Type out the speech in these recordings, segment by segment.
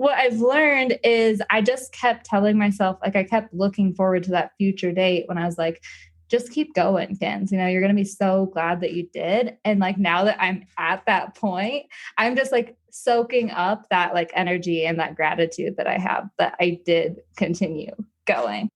what I've learned is I just kept telling myself, like, I kept looking forward to that future date when I was like, just keep going, Kins. You're going to be so glad that you did. And like, now that I'm at that point, I'm just like soaking up that like energy and that gratitude that I have that I did continue going.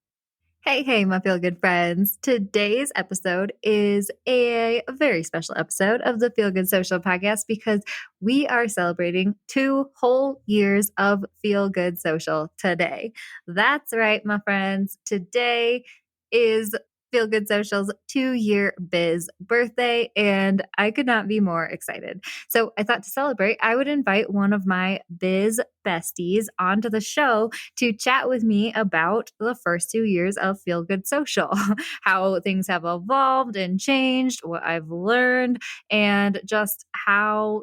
Hey, my feel good friends. Today's episode is a very special episode of the Feel Good Social podcast because we are celebrating 2 whole years of Feel Good Social today. That's right, my friends. Today is Feel Good Social's 2-year biz birthday, and I could not be more excited. So I thought to celebrate, I would invite one of my biz besties onto the show to chat with me about the first 2 years of Feel Good Social, how things have evolved and changed, what I've learned, and just how,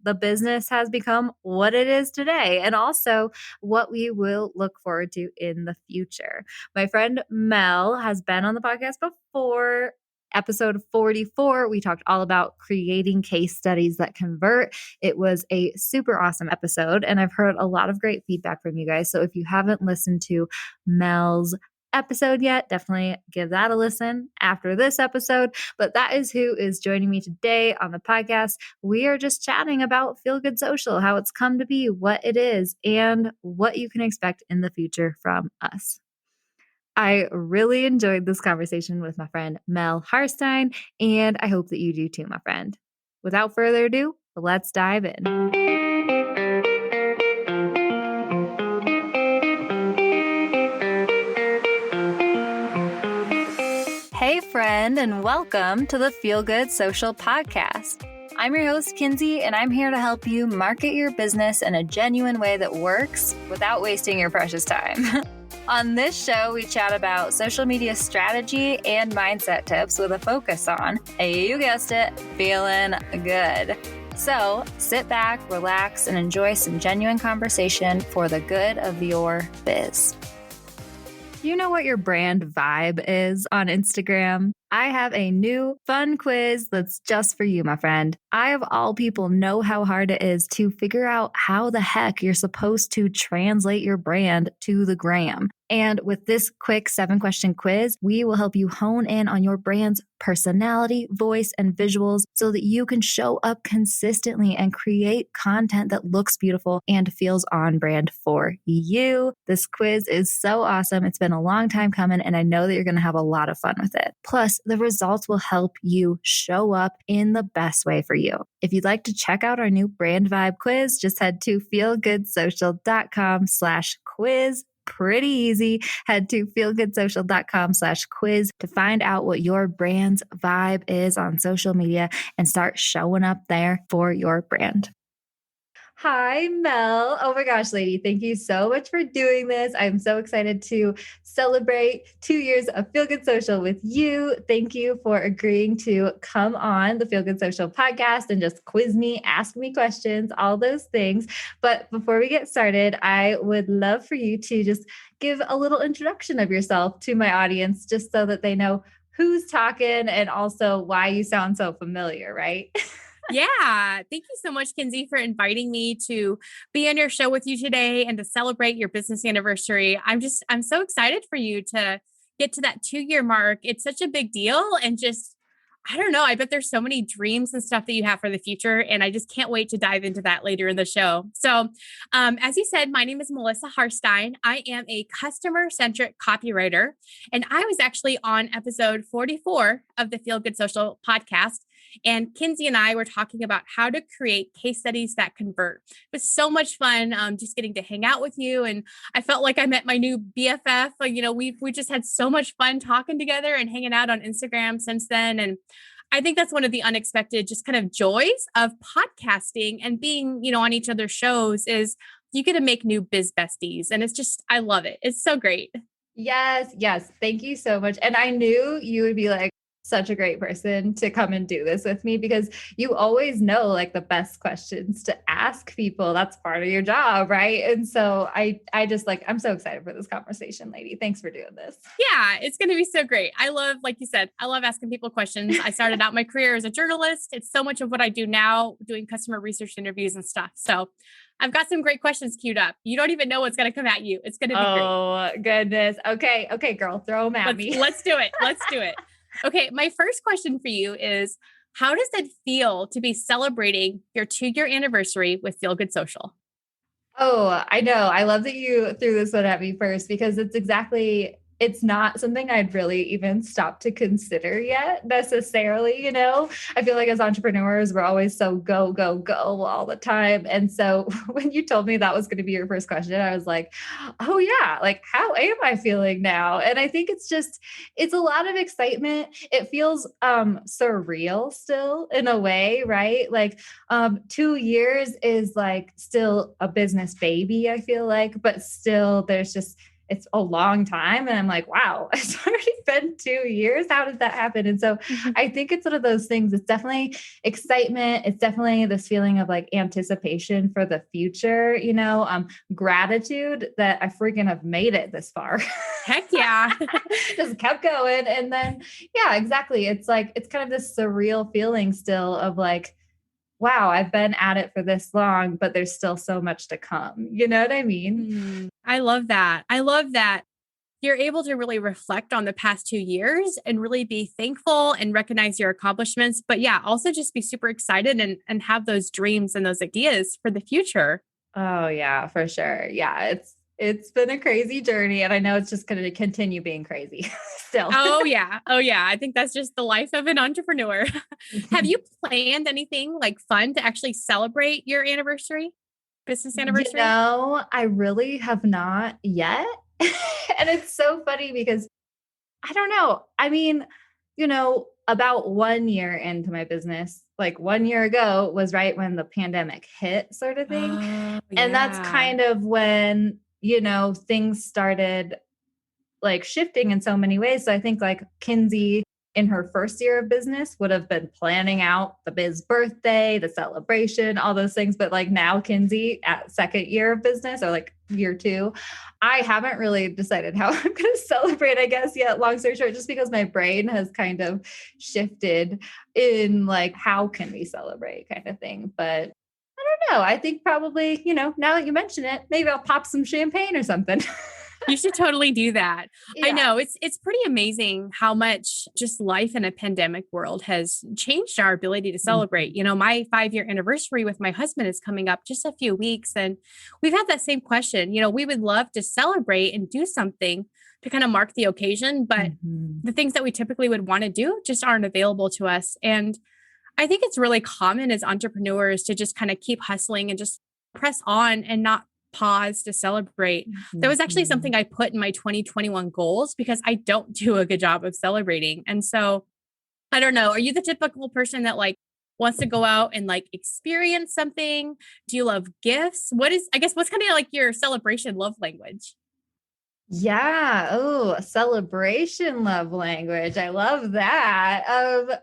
the business has become what it is today, and also what we will look forward to in the future. My friend Mel has been on the podcast before. Episode 44, we talked all about creating case studies that convert. It was a super awesome episode, and I've heard a lot of great feedback from you guys. So if you haven't listened to Mel's episode yet, definitely give that a listen after this episode. But that is who is joining me today on the podcast. We are just chatting about Feel Good Social, how it's come to be, what it is, and what you can expect in the future from us. I really enjoyed this conversation with my friend Mel Harstein, and I hope that you do too, my friend. Without further ado, let's dive in. Hey, friend, and welcome to the Feel Good Social podcast. I'm your host, Kinsey, and I'm here to help you market your business in a genuine way that works without wasting your precious time. On this show, we chat about social media strategy and mindset tips with a focus on, you guessed it, feeling good. So sit back, relax, and enjoy some genuine conversation for the good of your biz. You know what your brand vibe is on Instagram? I have a new fun quiz that's just for you, my friend. I, of all people, know how hard it is to figure out how the heck you're supposed to translate your brand to the gram. And with this quick 7-question quiz, we will help you hone in on your brand's personality, voice, and visuals so that you can show up consistently and create content that looks beautiful and feels on brand for you. This quiz is so awesome. It's been a long time coming, and I know that you're going to have a lot of fun with it. Plus, the results will help you show up in the best way for you. If you'd like to check out our new brand vibe quiz, just head to feelgoodsocial.com/quiz. Pretty easy. Head to feelgoodsocial.com/quiz to find out what your brand's vibe is on social media and start showing up there for your brand. Hi, Mel. Oh my gosh, lady. Thank you so much for doing this. I'm so excited to celebrate 2 years of Feel Good Social with you. Thank you for agreeing to come on the Feel Good Social podcast and just quiz me, ask me questions, all those things. But before we get started, I would love for you to just give a little introduction of yourself to my audience, just so that they know who's talking and also why you sound so familiar, right? Yeah. Thank you so much, Kinsey, for inviting me to be on your show with you today and to celebrate your business anniversary. I'm so excited for you to get to that 2-year mark. It's such a big deal. And I don't know, I bet there's so many dreams and stuff that you have for the future. And I just can't wait to dive into that later in the show. So, as you said, my name is Melissa Harstein. I am a customer-centric copywriter. And I was actually on episode 44 of the Feel Good Social podcast. And Kinsey and I were talking about how to create case studies that convert. It was so much fun just getting to hang out with you. And I felt like I met my new BFF. We just had so much fun talking together and hanging out on Instagram since then. And I think that's one of the unexpected just kind of joys of podcasting and being, on each other's shows is you get to make new biz besties. And I love it. It's so great. Yes. Thank you so much. And I knew you would be like such a great person to come and do this with me because you always know like the best questions to ask people. That's part of your job, right? And so I just I'm so excited for this conversation, lady. Thanks for doing this. Yeah, it's going to be so great. Like you said, I love asking people questions. I started out my career as a journalist. It's so much of what I do now, doing customer research interviews and stuff. So I've got some great questions queued up. You don't even know what's going to come at you. It's going to be great. Oh, goodness. Okay. Okay, girl, throw them at me. Let's do it. Let's do it. Okay. My first question for you is, how does it feel to be celebrating your 2-year anniversary with Feel Good Social? Oh, I know. I love that you threw this one at me first because it's not something I'd really even stopped to consider yet necessarily, you know? I feel like as entrepreneurs, we're always so go, go, go all the time. And so when you told me that was going to be your first question, I was like, oh yeah, like how am I feeling now? And I think it's a lot of excitement. It feels surreal still in a way, right? Like 2 years is like still a business baby, I feel like, but still it's a long time. And I'm like, wow, it's already been 2 years. How did that happen? And so I think it's one of those things. It's definitely excitement. It's definitely this feeling of like anticipation for the future, gratitude that I freaking have made it this far. Heck yeah. Just kept going. And then, yeah, exactly. It's like, it's kind of this surreal feeling still of like, wow, I've been at it for this long, but there's still so much to come. You know what I mean? I love that. I love that you're able to really reflect on the past 2 years and really be thankful and recognize your accomplishments. But yeah, also just be super excited and have those dreams and those ideas for the future. Oh yeah, for sure. Yeah, it's been a crazy journey and I know it's just going to continue being crazy still. Oh yeah. Oh yeah. I think that's just the life of an entrepreneur. Have you planned anything like fun to actually celebrate your business anniversary? I really have not yet. And it's so funny because I don't know. I mean, about 1 year into my business, like 1 year ago was right when the pandemic hit, sort of thing. Oh, And that's yeah. kind of when, things started like shifting in so many ways. So I think like Kinsey in her first year of business would have been planning out the biz birthday, the celebration, all those things. But like now Kinsey at second year of business or like year 2, I haven't really decided how I'm going to celebrate, I guess, yet. Long story short, just because my brain has kind of shifted in like, how can we celebrate kind of thing. But I don't know. I think probably, now that you mention it, maybe I'll pop some champagne or something. You should totally do that. Yeah. I know it's pretty amazing how much just life in a pandemic world has changed our ability to celebrate. My 5-year anniversary with my husband is coming up just a few weeks. And we've had that same question. We would love to celebrate and do something to kind of mark the occasion, but the things that we typically would want to do just aren't available to us. And I think it's really common as entrepreneurs to just kind of keep hustling and just press on and not pause to celebrate. That was actually something I put in my 2021 goals because I don't do a good job of celebrating. And so I don't know, are you the typical person that like wants to go out and like experience something? Do you love gifts? What's kind of like your celebration love language? Yeah. Oh, a celebration love language. I love that.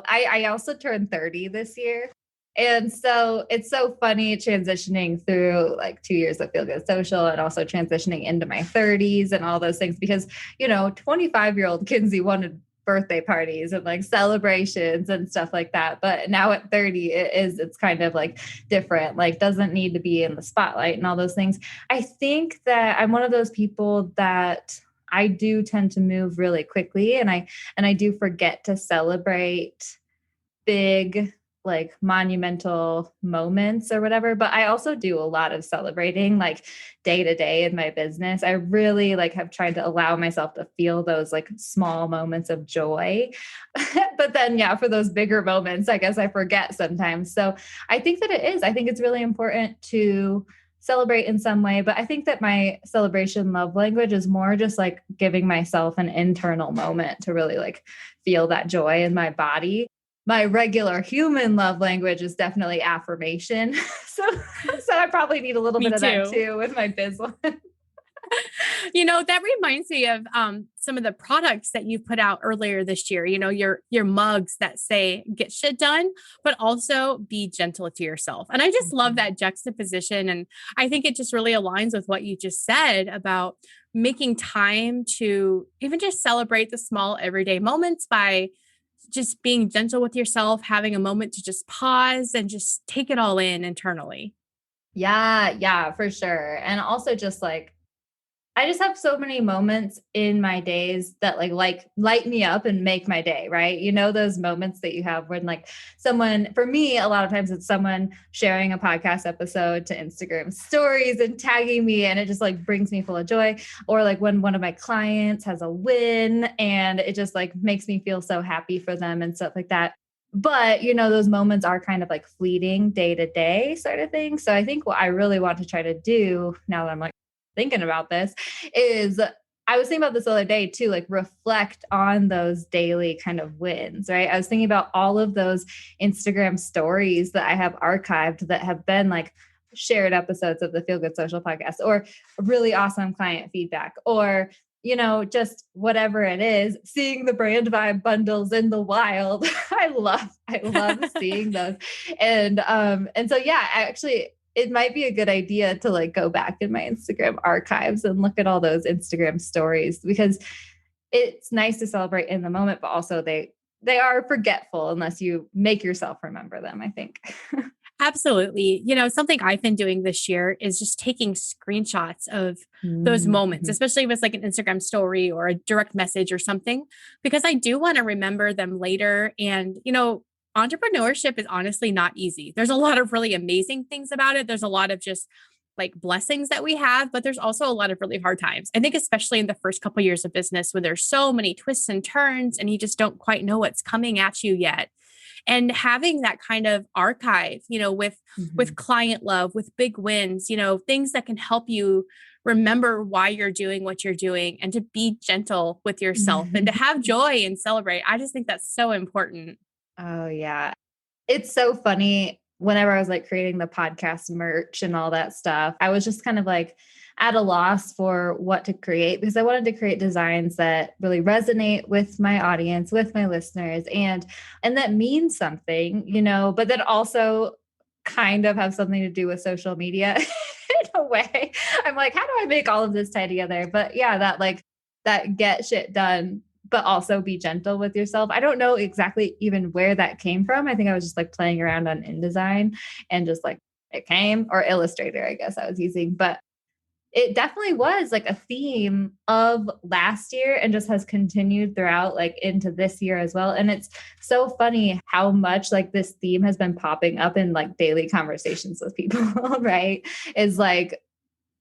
I also turned 30 this year. And so it's so funny transitioning through like 2 years of Feel Good Social and also transitioning into my 30s and all those things because, 25-year-old Kinsey wanted birthday parties and like celebrations and stuff like that. But now at 30, it's kind of like different, like doesn't need to be in the spotlight and all those things. I think that I'm one of those people that I do tend to move really quickly and I do forget to celebrate big like monumental moments or whatever, but I also do a lot of celebrating like day to day in my business. I really like have tried to allow myself to feel those like small moments of joy. But then yeah, for those bigger moments, I guess I forget sometimes. So I think that I think it's really important to celebrate in some way, but I think that my celebration love language is more just like giving myself an internal moment to really like feel that joy in my body. My regular human love language is definitely affirmation. So I probably need a little bit of that too with my biz one. That reminds me of some of the products that you put out earlier this year, your mugs that say get shit done, but also be gentle to yourself. And I just love that juxtaposition. And I think it just really aligns with what you just said about making time to even just celebrate the small everyday moments by just being gentle with yourself, having a moment to just pause and just take it all in internally. Yeah, yeah, for sure. And also just like I just have so many moments in my days that like light me up and make my day, right? You know, those moments that you have when like someone, for me, a lot of times it's someone sharing a podcast episode to Instagram stories and tagging me, and it just like brings me full of joy. Or like when one of my clients has a win and it just like makes me feel so happy for them and stuff like that. But, you know, those moments are kind of like fleeting day to day sort of thing. So I think what I really want to try to do now that I'm like, thinking about this is I was thinking about this the other day too, like reflect on those daily kind of wins, right? I was thinking about all of those Instagram stories that I have archived that have been like shared episodes of the Feel Good Social podcast or really awesome client feedback or you know, just whatever it is, seeing the brand vibe bundles in the wild. I love seeing those. And so yeah, actually it might be a good idea to like go back in my Instagram archives and look at all those Instagram stories because it's nice to celebrate in the moment, but also they are forgetful unless you make yourself remember them, I think. Absolutely. You know, something I've been doing this year is just taking screenshots of those moments, Mm-hmm. especially if it's like an Instagram story or a direct message or something, because I do want to remember them later. And, you know, entrepreneurship is honestly not easy. There's a lot of really amazing things about it. There's a lot of just like blessings that we have, but there's also a lot of really hard times. I think, especially in the first couple of years of business, when there's so many twists and turns and you just don't quite know what's coming at you yet, and having that kind of archive, you know, with client love, with big wins, you know, things that can help you remember why you're doing what you're doing and to be gentle with yourself and to have joy and celebrate. I just think that's so important. Oh yeah. It's so funny whenever I was like creating the podcast merch and all that stuff, I was just kind of like at a loss for what to create because I wanted to create designs that really resonate with my audience, with my listeners and that means something, you know, but that also kind of have something to do with social media in a way. I'm like, how do I make all of this tie together? But yeah, that like that get shit done but also be gentle with yourself. I don't know exactly even where that came from. I think I was just like playing around on InDesign and just like it came or Illustrator, I guess I was using, but it definitely was like a theme of last year and just has continued throughout like into this year as well. And it's so funny how much like this theme has been popping up in like daily conversations with people, right? Is like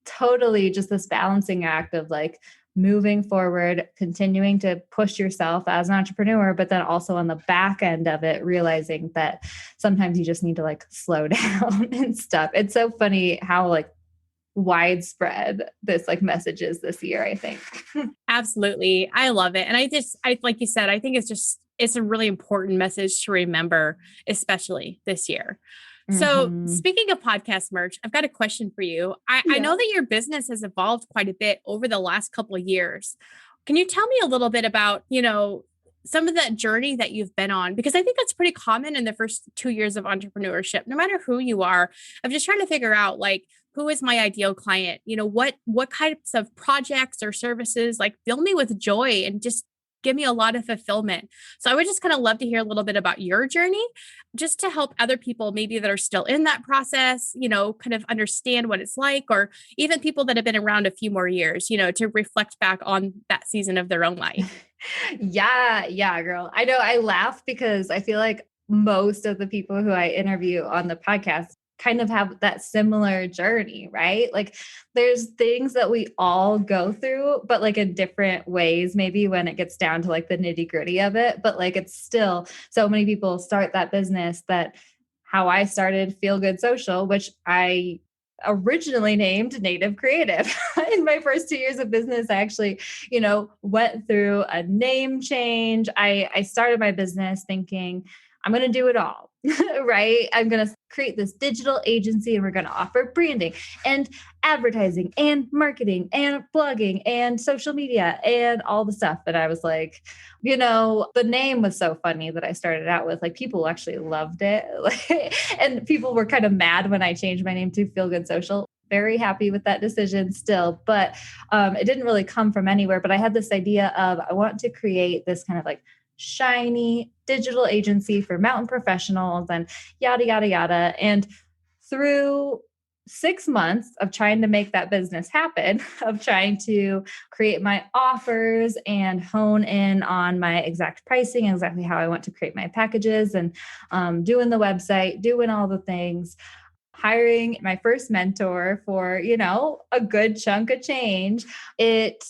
totally just this balancing act of like moving forward, continuing to push yourself as an entrepreneur, but then also on the back end of it, realizing that sometimes you just need to like slow down and stuff. It's so funny how like widespread this like message is this year, I think. Absolutely. I love it. And like you said, I think it's a really important message to remember, especially this year. So speaking of podcast merch, I've got a question for you. I know that your business has evolved quite a bit over the last couple of years. Can you tell me a little bit about, you know, some of that journey that you've been on? Because I think that's pretty common in the first 2 years of entrepreneurship, no matter who you are. I'm just trying to figure out like, who is my ideal client? You know, what types of projects or services like fill me with joy and just give me a lot of fulfillment. So I would just kind of love to hear a little bit about your journey, just to help other people maybe that are still in that process, you know, kind of understand what it's like, or even people that have been around a few more years, you know, to reflect back on that season of their own life. Yeah, girl. I know I laugh because I feel like most of the people who I interview on the podcast kind of have that similar journey, right? Like there's things that we all go through, but like in different ways, maybe when it gets down to like the nitty gritty of it. But like it's still so many people start that business that how I started Feel Good Social, which I originally named Native Creative. In my first 2 years of business, I actually, you know, went through a name change. I started my business thinking I'm going to do it all, right? I'm going to create this digital agency and we're going to offer branding and advertising and marketing and blogging and social media and all the stuff. And I was like, you know, the name was so funny that I started out with, like people actually loved it. And people were kind of mad when I changed my name to Feel Good Social. Very happy with that decision still, but it didn't really come from anywhere. But I had this idea of I want to create this kind of like shiny digital agency for mountain professionals and yada, yada, yada. And through 6 months of trying to make that business happen, of trying to create my offers and hone in on my exact pricing, exactly how I want to create my packages, and doing the website, doing all the things, hiring my first mentor for, a good chunk of change, it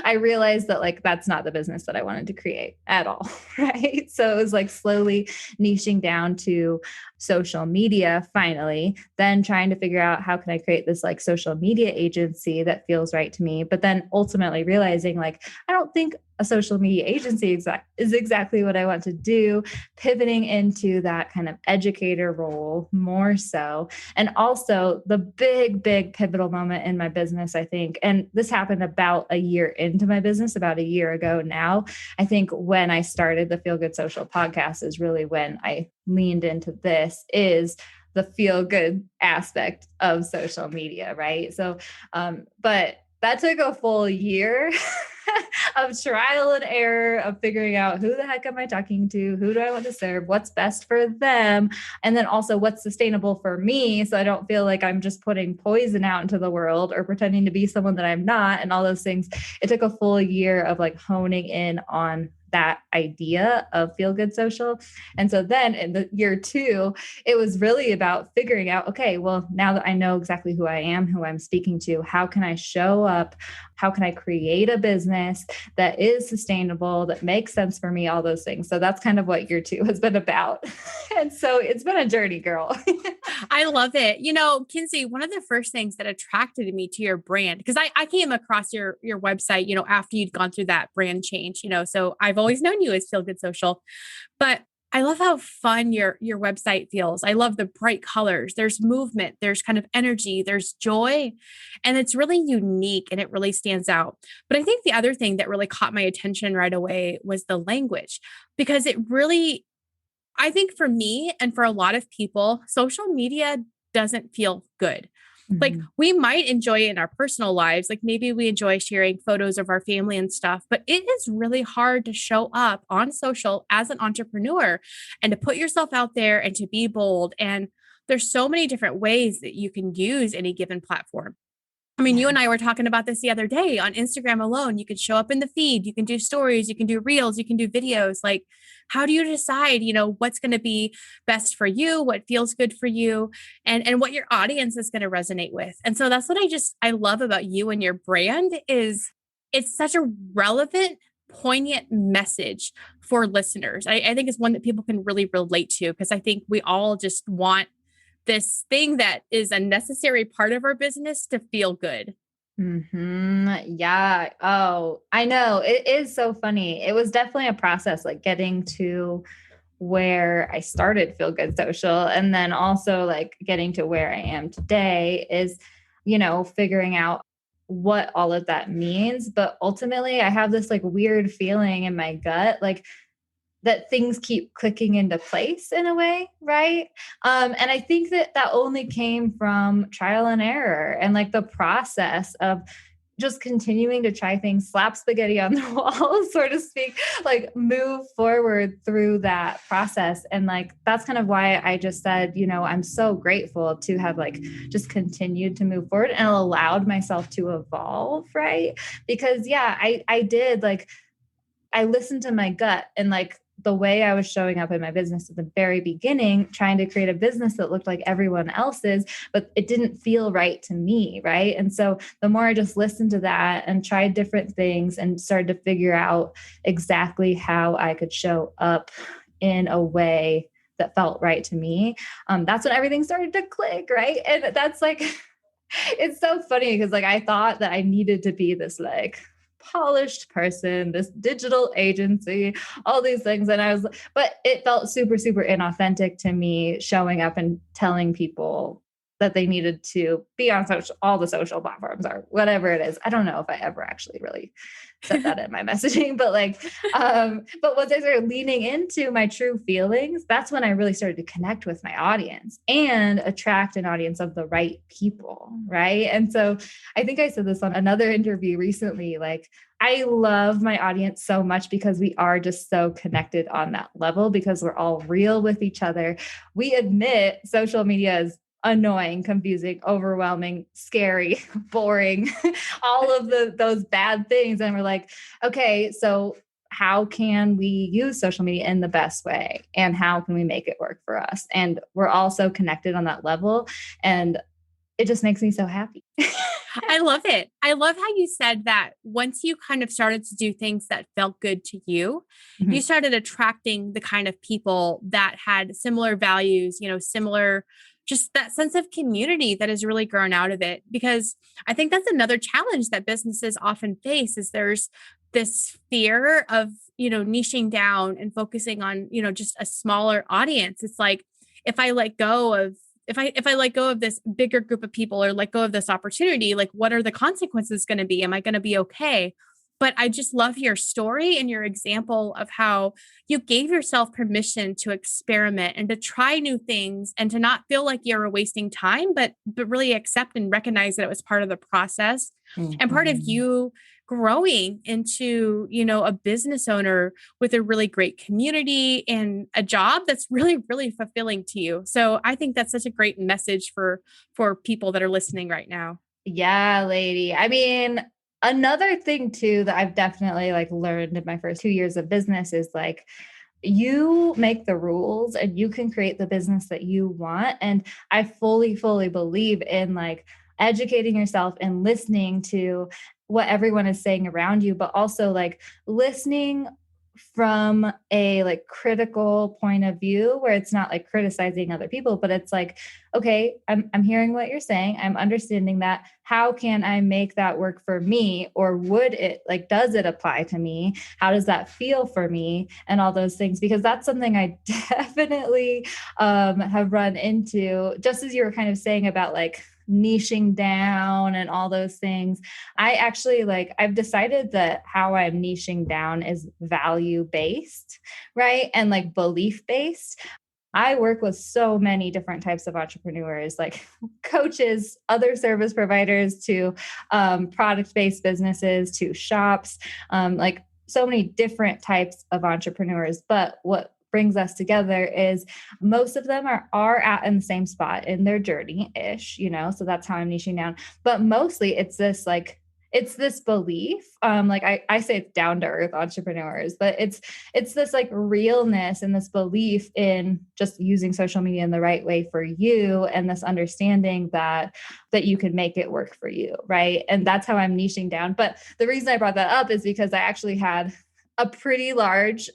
I realized that like that's not the business that I wanted to create at all. Right. So it was like slowly niching down to social media finally, then trying to figure out how can I create this like social media agency that feels right to me. But then ultimately realizing like, I don't think a social media agency is exactly what I want to do, pivoting into that kind of educator role more so. And also the big, big pivotal moment in my business, I think, and this happened about a year into my business, about a year ago now. I think when I started the Feel Good Social podcast is really when I leaned into this, is the feel good aspect of social media. Right. So, but that took a full year of trial and error of figuring out who the heck am I talking to? Who do I want to serve? What's best for them? And then also what's sustainable for me. So I don't feel like I'm just putting poison out into the world or pretending to be someone that I'm not and all those things. It took a full year of like honing in on that idea of feel good social. And so then in the year 2, it was really about figuring out, okay, well, now that I know exactly who I am, who I'm speaking to, how can I show up? How can I create a business that is sustainable, that makes sense for me, all those things. So that's kind of what year 2 has been about. And so it's been a journey, girl. I love it. Kinsey, one of the first things that attracted me to your brand, because I came across your website, after you'd gone through that brand change, so I've always known you as Feel Good Social, but I love how fun your website feels. I love the bright colors. There's movement, there's kind of energy, there's joy, and it's really unique and it really stands out. But I think the other thing that really caught my attention right away was the language, because it really, I think for me and for a lot of people, social media doesn't feel good. Like we might enjoy it in our personal lives. Like maybe we enjoy sharing photos of our family and stuff, but it is really hard to show up on social as an entrepreneur and to put yourself out there and to be bold. And there's so many different ways that you can use any given platform. I mean, you and I were talking about this the other day. On Instagram alone, you can show up in the feed, you can do stories, you can do reels, you can do videos. Like, how do you decide, what's going to be best for you, what feels good for you, and what your audience is going to resonate with? And so that's what I love about you and your brand is it's such a relevant, poignant message for listeners. I think it's one that people can really relate to, because I think we all just want this thing that is a necessary part of our business to feel good. Yeah. Oh, I know. It is so funny. It was definitely a process, like getting to where I started Feel Good Social, and then also like getting to where I am today is, figuring out what all of that means. But ultimately, I have this like weird feeling in my gut, like that things keep clicking into place in a way, right? And I think that only came from trial and error and like the process of just continuing to try things, slap spaghetti on the wall, so to speak, like move forward through that process. And like, that's kind of why I just said, I'm so grateful to have like just continued to move forward and allowed myself to evolve, right? Because yeah, I did like, I listened to my gut and like the way I was showing up in my business at the very beginning, trying to create a business that looked like everyone else's, but it didn't feel right to me. Right. And so the more I just listened to that and tried different things and started to figure out exactly how I could show up in a way that felt right to me, that's when everything started to click. Right. And that's like, it's so funny because like I thought that I needed to be this like polished person, this digital agency, all these things. And but it felt super, super inauthentic to me showing up and telling people that they needed to be on all the social platforms or whatever it is. I don't know if I ever actually really said that in my messaging, but but once I started leaning into my true feelings, that's when I really started to connect with my audience and attract an audience of the right people. Right. And so I think I said this on another interview recently, like, I love my audience so much because we are just so connected on that level because we're all real with each other. We admit social media is annoying, confusing, overwhelming, scary, boring, all of those bad things. And we're like, okay, so how can we use social media in the best way? And how can we make it work for us? And we're all so connected on that level. And it just makes me so happy. I love it. I love how you said that once you kind of started to do things that felt good to you, you started attracting the kind of people that had similar values, similar, just that sense of community that has really grown out of it. Because I think that's another challenge that businesses often face is there's this fear of, niching down and focusing on, just a smaller audience. It's like, if I let go of this bigger group of people or let go of this opportunity, like what are the consequences going to be? Am I going to be okay? But I just love your story and your example of how you gave yourself permission to experiment and to try new things and to not feel like you're wasting time, but really accept and recognize that it was part of the process and part of you growing into, a business owner with a really great community and a job that's really, really fulfilling to you. So I think that's such a great message for people that are listening right now. Yeah, lady. I mean, another thing too that I've definitely learned in my first 2 years of business is you make the rules and you can create the business that you want. And I fully, fully believe in educating yourself and listening to what everyone is saying around you, but also listening from a critical point of view where it's not criticizing other people, but it's okay, I'm hearing what you're saying. I'm understanding that. How can I make that work for me? Or would it does it apply to me? How does that feel for me? And all those things, because that's something I definitely have run into, just as you were kind of saying about niching down and all those things. I actually I've decided that how I'm niching down is value based, right? And belief based. I work with so many different types of entrepreneurs, like coaches, other service providers, to product-based businesses, to shops, so many different types of entrepreneurs. But what brings us together is most of them are at in the same spot in their journey-ish, so that's how I'm niching down. But mostly it's this belief, I say it's down to earth entrepreneurs, but it's this realness and this belief in just using social media in the right way for you, and this understanding that you can make it work for you, right? And that's how I'm niching down. But the reason I brought that up is because I actually had a pretty large,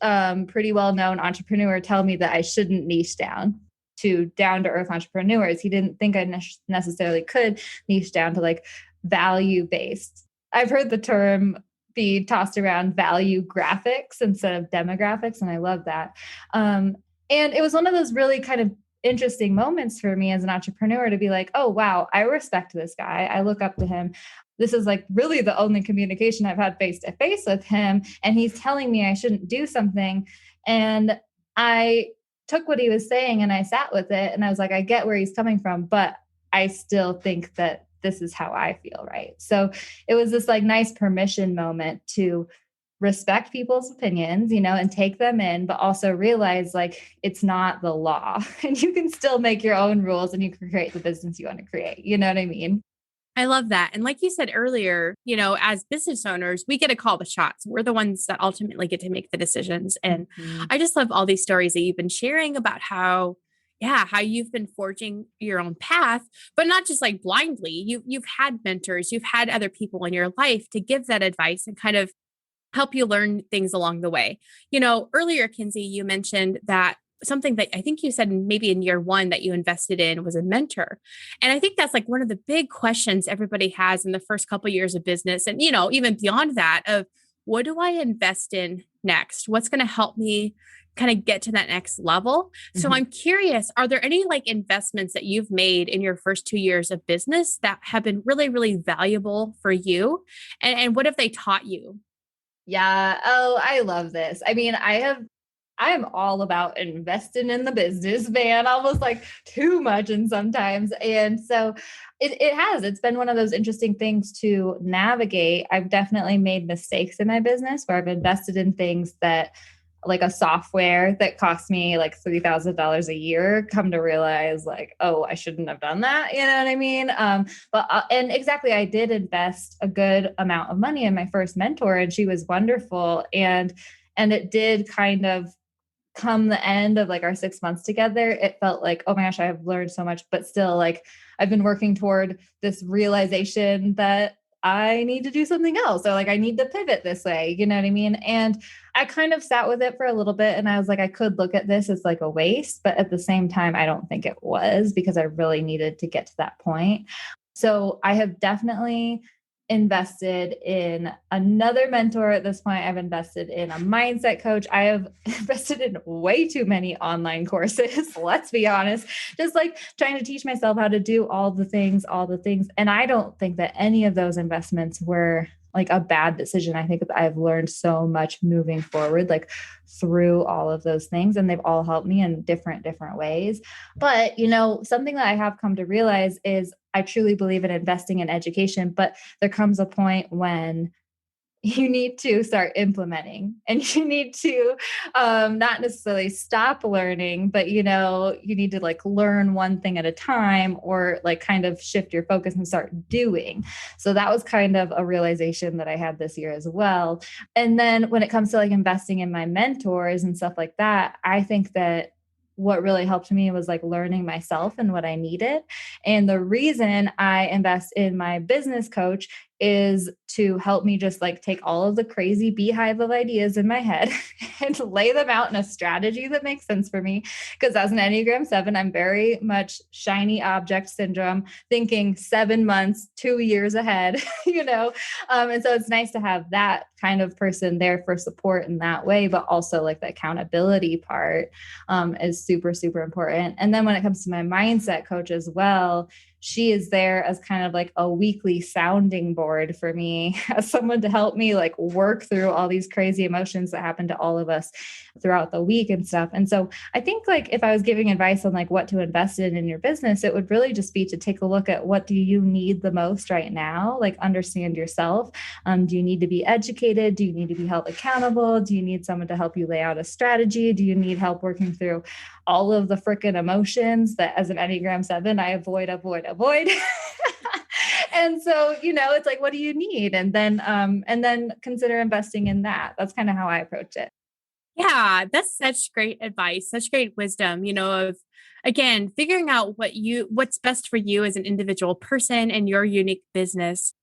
pretty well-known entrepreneur tell me that I shouldn't niche down to down-to-earth entrepreneurs. He didn't think I necessarily could niche down to value-based. I've heard the term be tossed around, value graphics instead of demographics, and I love that. And it was one of those really kind of interesting moments for me as an entrepreneur to be oh, wow, I respect this guy. I look up to him. This is really the only communication I've had face to face with him. And he's telling me I shouldn't do something. And I took what he was saying and I sat with it. And I was I get where he's coming from, but I still think that this is how I feel, right? So it was this nice permission moment to respect people's opinions, and take them in, but also realize it's not the law and you can still make your own rules and you can create the business you want to create. You know what I mean? I love that. And like you said earlier, as business owners, we get to call the shots. We're the ones that ultimately get to make the decisions. And I just love all these stories that you've been sharing about how you've been forging your own path, but not just blindly. You've had mentors, you've had other people in your life to give that advice and kind of help you learn things along the way. Earlier, Kinsey, you mentioned that something that I think you said maybe in year one that you invested in was a mentor. And I think that's one of the big questions everybody has in the first couple of years of business. And, even beyond that, of what do I invest in next? What's going to help me kind of get to that next level. So Mhm. I'm curious, are there any like investments that you've made in your first 2 years of business that have been really, really valuable for you? And what have they taught you? Yeah. Oh, I love this. I mean, I am all about investing in the business, man, almost like too much and sometimes. And so it's been one of those interesting things to navigate. I've definitely made mistakes in my business where I've invested in things that like a software that cost me like $3,000 a year, come to realize like, oh, I shouldn't have done that. You know what I mean? And exactly, I did invest a good amount of money in my first mentor and she was wonderful. And it did kind of come the end of like our 6 months together, it felt like, oh my gosh, I have learned so much, but still like I've been working toward this realization that I need to do something else. Or like I need to pivot this way. You know what I mean? And I kind of sat with it for a little bit and I was like, I could look at this as like a waste, but at the same time, I don't think it was because I really needed to get to that point. So I have definitely invested in another mentor at this point. I've invested in a mindset coach. I have invested in way too many online courses. Let's be honest, just like trying to teach myself how to do all the things, all the things. And I don't think that any of those investments were like a bad decision. I think that I've learned so much moving forward, like through all of those things, and they've all helped me in different ways. But, something that I have come to realize is I truly believe in investing in education, but there comes a point when you need to start implementing and you need to not necessarily stop learning, but you need to like learn one thing at a time or like kind of shift your focus and start doing. So that was kind of a realization that I had this year as well. And then when it comes to like investing in my mentors and stuff like that, I think that what really helped me was like learning myself and what I needed. And the reason I invest in my business coach is to help me just like take all of the crazy beehive of ideas in my head and lay them out in a strategy that makes sense for me. Because as an Enneagram 7, I'm very much shiny object syndrome, thinking 7 months, 2 years ahead, And so it's nice to have that kind of person there for support in that way, but also like the accountability part is super, super important. And then when it comes to my mindset coach as well, she is there as kind of like a weekly sounding board for me, as someone to help me like work through all these crazy emotions that happen to all of us throughout the week and stuff. And so I think like if I was giving advice on like what to invest in your business, it would really just be to take a look at what do you need the most right now, like understand yourself. Do you need to be educated? Do you need to be held accountable? Do you need someone to help you lay out a strategy? Do you need help working through all of the freaking emotions that as an Enneagram 7, I avoid. And so, it's like, what do you need? And then consider investing in that. That's kind of how I approach it. Yeah, that's such great advice, such great wisdom, of again, figuring out what's best for you as an individual person and your unique business.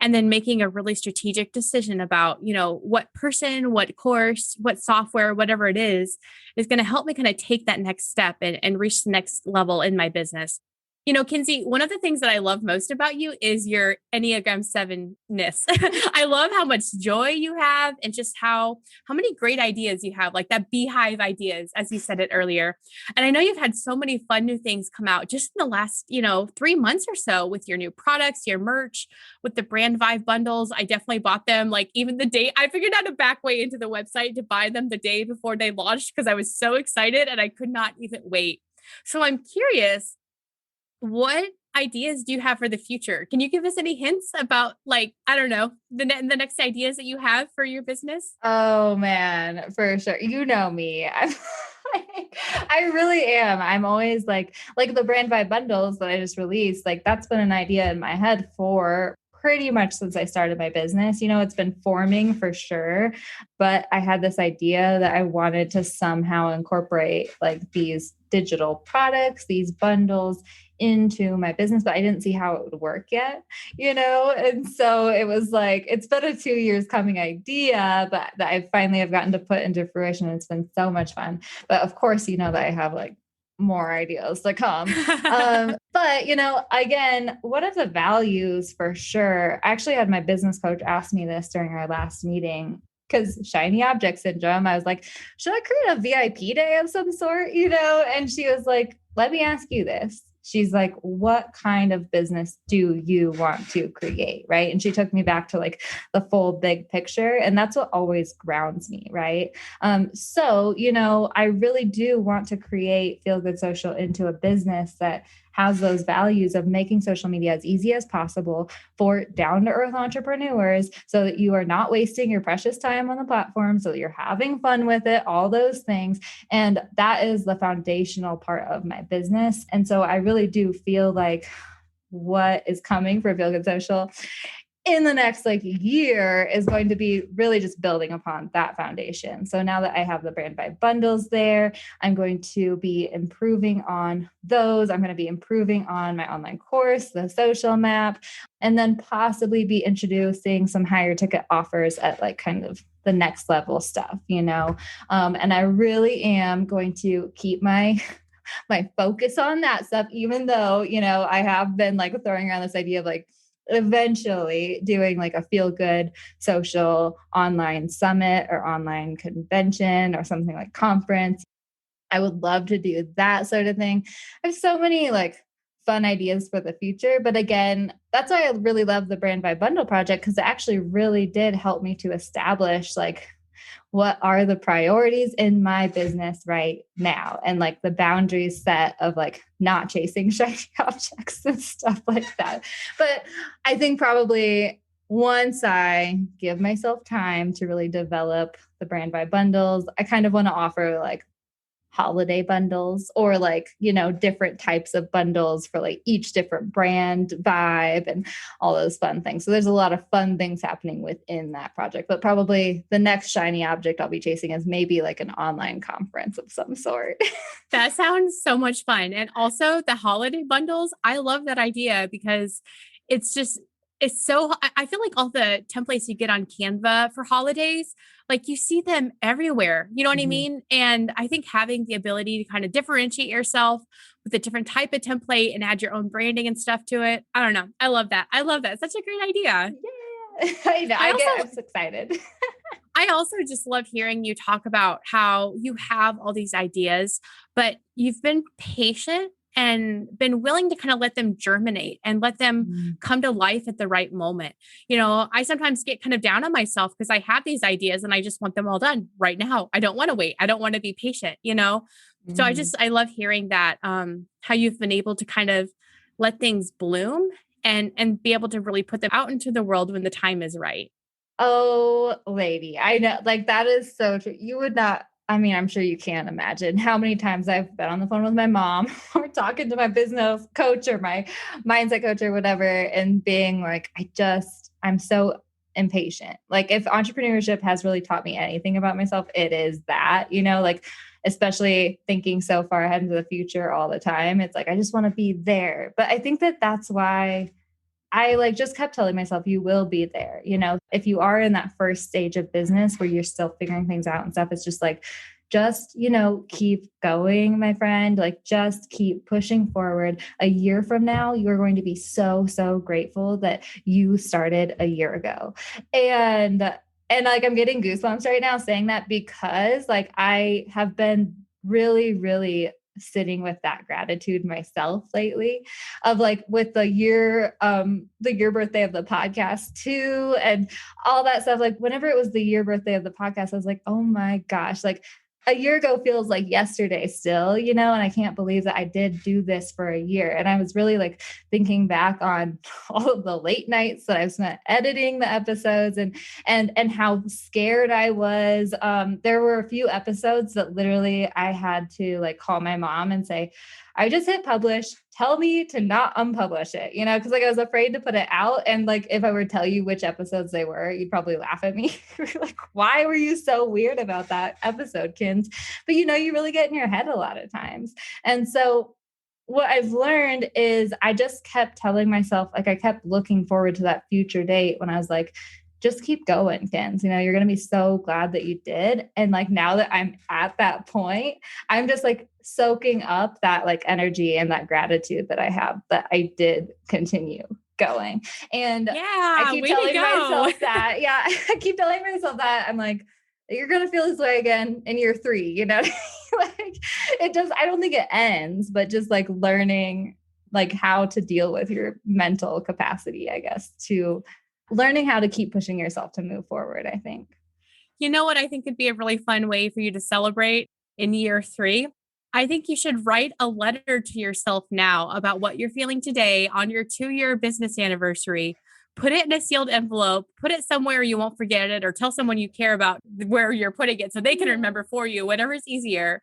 And then making a really strategic decision about, what person, what course, what software, whatever it is going to help me kind of take that next step and reach the next level in my business. Kinsey, one of the things that I love most about you is your Enneagram 7-ness. I love how much joy you have and just how many great ideas you have, like that beehive ideas, as you said it earlier. And I know you've had so many fun new things come out just in the last, 3 months or so with your new products, your merch, with the Brand Vibe bundles. I definitely bought them like even the day I figured out a back way into the website to buy them the day before they launched because I was so excited and I could not even wait. So I'm curious, what ideas do you have for the future? Can you give us any hints about like, I don't know, the next ideas that you have for your business? Oh man, for sure. You know me. I really am. I'm always like the Brand Vibe bundles that I just released. Like that's been an idea in my head for pretty much since I started my business. It's been forming for sure, but I had this idea that I wanted to somehow incorporate like these digital products, these bundles into my business, but I didn't see how it would work yet, And so it was like, it's been a 2 years coming idea, but that I finally have gotten to put into fruition. It's been so much fun. But of course, that I have like more ideas to come. But again, one of the values for sure, I actually had my business coach ask me this during our last meeting. because shiny object syndrome, I was like, should I create a VIP day of some sort, And she was like, let me ask you this. She's like, what kind of business do you want to create? Right. And she took me back to like the full big picture. And that's what always grounds me. Right. So, I really do want to create Feel Good Social into a business that has those values of making social media as easy as possible for down to earth entrepreneurs so that you are not wasting your precious time on the platform, so that you're having fun with it, all those things. And that is the foundational part of my business. And so I really do feel like what is coming for Feel Good Social in the next year is going to be really just building upon that foundation. So now that I have the brand by bundles there, I'm going to be improving on those. I'm going to be improving on my online course, the social map, and then possibly be introducing some higher ticket offers at kind of the next level stuff, And I really am going to keep my focus on that stuff, even though, I have been throwing around this idea of eventually doing a feel good social online summit or online convention or something like conference. I would love to do that sort of thing. I have so many fun ideas for the future. But again, that's why I really love the Brand by Bundle project, because it actually really did help me to establish what are the priorities in my business right now, and the boundaries set of not chasing shiny objects and stuff like that. But I think probably once I give myself time to really develop the brand by bundles, I kind of want to offer holiday bundles or different types of bundles for each different brand vibe and all those fun things. So there's a lot of fun things happening within that project, but probably the next shiny object I'll be chasing is maybe an online conference of some sort. That sounds so much fun. And also the holiday bundles, I love that idea because it's so, I feel like all the templates you get on Canva for holidays, you see them everywhere. You know what I mean? And I think having the ability to kind of differentiate yourself with a different type of template and add your own branding and stuff to it. I don't know. I love that. I love that. Such a great idea. Yeah. I know. I'm so excited. I also just love hearing you talk about how you have all these ideas, but you've been patient and been willing to kind of let them germinate and let them come to life at the right moment. I sometimes get kind of down on myself because I have these ideas and I just want them all done right now. I don't want to wait. I don't want to be patient, So I love hearing that, how you've been able to kind of let things bloom and be able to really put them out into the world when the time is right. Oh, lady, I know, that is so true. You would not, I'm sure you can't imagine how many times I've been on the phone with my mom or talking to my business coach or my mindset coach or whatever, and being I'm so impatient. If entrepreneurship has really taught me anything about myself, it is that, especially thinking so far ahead into the future all the time. It's I just want to be there. But I think that that's why I just kept telling myself, you will be there. If you are in that first stage of business where you're still figuring things out and stuff, it's just keep going, my friend, just keep pushing forward. A year from now, you're going to be so, so grateful that you started a year ago. And I'm getting goosebumps right now saying that because I have been really, really sitting with that gratitude myself lately of with the year birthday of the podcast too and all that stuff. Whenever it was the year birthday of the podcast, I was oh my gosh, a year ago feels like yesterday still, and I can't believe that I did do this for a year. And I was really thinking back on all of the late nights that I've spent editing the episodes and how scared I was. There were a few episodes that literally I had to call my mom and say, I just hit publish. Tell me to not unpublish it, because I was afraid to put it out. And if I were to tell you which episodes they were, you'd probably laugh at me. Why were you so weird about that episode, Kins? But you really get in your head a lot of times. And so what I've learned is I just kept telling myself, I kept looking forward to that future date when I was just keep going, Kins. You're going to be so glad that you did. And now that I'm at that point, I'm just soaking up that energy and that gratitude that I have that I did continue going. And Yeah, I keep way to telling go. myself that. Yeah, I keep telling myself that. I'm like, you're going to feel this way again in year 3, you know? Like it just, I don't think it ends, but just like learning like how to deal with your mental capacity, I guess, to learning how to keep pushing yourself to move forward, I think. You know what I think would be a really fun way for you to celebrate in year 3? I think you should write a letter to yourself now about what you're feeling today on your 2-year business anniversary. Put it in a sealed envelope, put it somewhere you won't forget it, or tell someone you care about where you're putting it so they can remember for you, whatever's easier.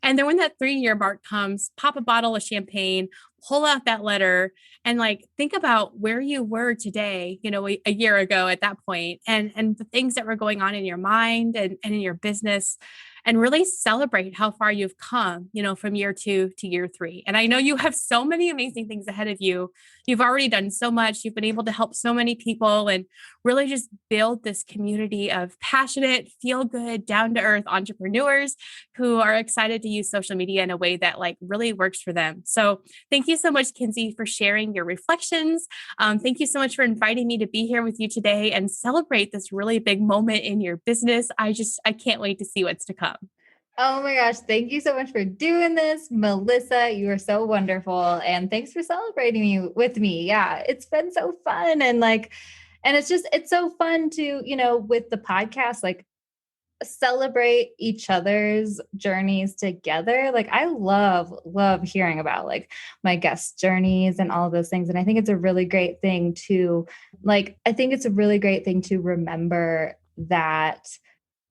And then when that 3-year mark comes, pop a bottle of champagne, pull out that letter, and like think about where you were today, you know, a year ago at that point, and the things that were going on in your mind and in your business, and really celebrate how far you've come, you know, from year 2 to year 3. And I know you have so many amazing things ahead of you. You've already done so much. You've been able to help so many people and really just build this community of passionate, feel good, down to earth entrepreneurs who are excited to use social media in a way that like really works for them. So thank you so much, Kinsey, for sharing your reflections. Thank you so much for inviting me to be here with you today and celebrate this really big moment in your business. I can't wait to see what's to come. Oh my gosh. Thank you so much for doing this, Melissa. You are so wonderful. And thanks for celebrating you with me. Yeah, it's been so fun. And like, and it's so fun to, you know, with the podcast, like celebrate each other's journeys together. Like I love hearing about like my guest journeys and all of those things. And I think it's a really great thing to remember that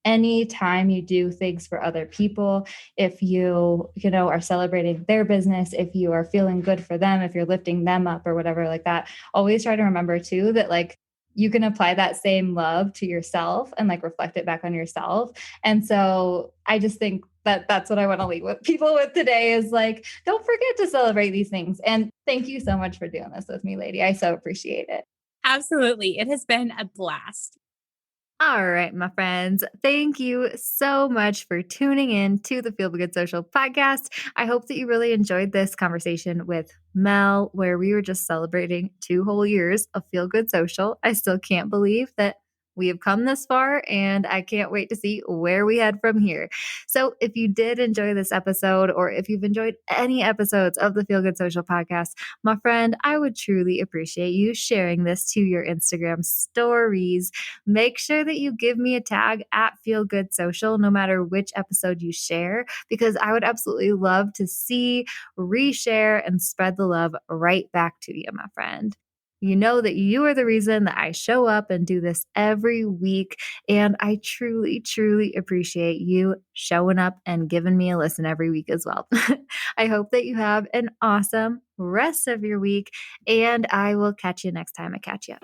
anytime you do things for other people, if you know, are celebrating their business, if you are feeling good for them, if you're lifting them up or whatever like that, always try to remember too that like you can apply that same love to yourself and like reflect it back on yourself. And so I just think that that's what I want to leave with people with today is like, don't forget to celebrate these things. And thank you so much for doing this with me, lady. I so appreciate it. Absolutely. It has been a blast. All right, my friends. Thank you so much for tuning in to the Feel Good Social podcast. I hope that you really enjoyed this conversation with Mel, where we were just celebrating 2 whole years of Feel Good Social. I still can't believe that we have come this far, and I can't wait to see where we head from here. So if you did enjoy this episode, or if you've enjoyed any episodes of the Feel Good Social podcast, my friend, I would truly appreciate you sharing this to your Instagram stories. Make sure that you give me a tag at Feel Good Social, no matter which episode you share, because I would absolutely love to see, reshare, and spread the love right back to you, my friend. You know that you are the reason that I show up and do this every week. And I truly, truly appreciate you showing up and giving me a listen every week as well. I hope that you have an awesome rest of your week, and I will catch you next time I catch you.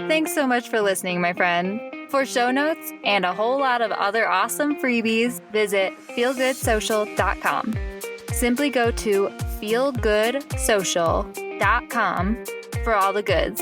Thanks so much for listening, my friend. For show notes and a whole lot of other awesome freebies, visit feelgoodsocial.com. Simply go to feelgoodsocial.com for all the goods.